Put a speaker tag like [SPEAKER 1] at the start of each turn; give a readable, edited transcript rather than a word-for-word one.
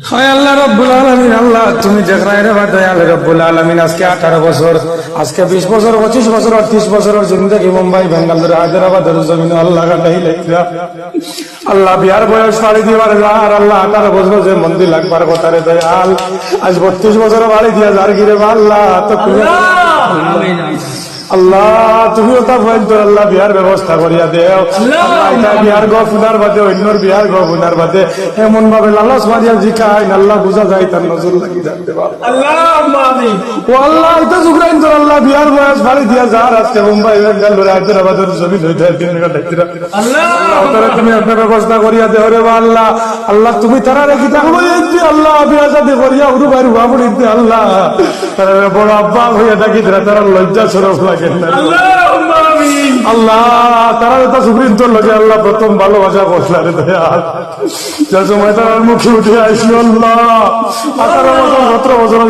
[SPEAKER 1] হায় আল্লাহ রব্বুল আলামিন, আল্লাহ তুমি যেখানে রে দয়াল রব্বুল আলামিন, আজকে 18 বছর, আজকে 20 বছর, 25 বছর, 30 বছরের জিন্দেগি মুম্বাই, বেঙ্গালুরু, হায়দ্রাবাদের জমিন আল্লাহ কাটাই লাগা। আল্লাহ বিয়ার বয়স বাড়ি দিবার আর আল্লাহ 18 বছর যে মন্দির লাগবার কথা রে দয়াল, আজ 32 বছর বাড়ি দিয়া যার গিরে আল্লাহ তো আল্লাহ তুমিও তা বলতো তো আল্লাহ বিয়ার ব্যবস্থা করিয়া দেও। আল্লাহ বিয়ার গো ফুনার বাদে অন্যর বিয়ার গো ফুনার বাদে এমন ভাবে লালস মারিয়া জিকাই আল্লাহ বুঝা যায় তার নজর লাগি জানতে পারো ও আল্লাহ এটা জুগরাইন তোর আল্লাহ বিয়ার বয়স বাড়ি দিয়া যার আজকে মুম্বাই, বেঙ্গালুরু, হায়দ্রাবাদের জমি হইতে আল্লাহ তুমি একটা ব্যবস্থা করিয়া দেও রে আল্লাহ। আল্লাহ তুমি তারা রেখি থাকবো আল্লাহ বিয়া যাতে করিয়া উরু বাইর হুয়া পড়িতে আল্লাহ তারা বড় আব্বা হইয়া ডাকি তারা লজ্জা সরফ লাগে আল্লাহ। তারা তো সুপ্রিম তোর লগে আল্লাহ প্রথম ভালোবাসা বসলার যে সময় তার মুখে উঠে আসি আল্লাহ 18 বছর 17 বছর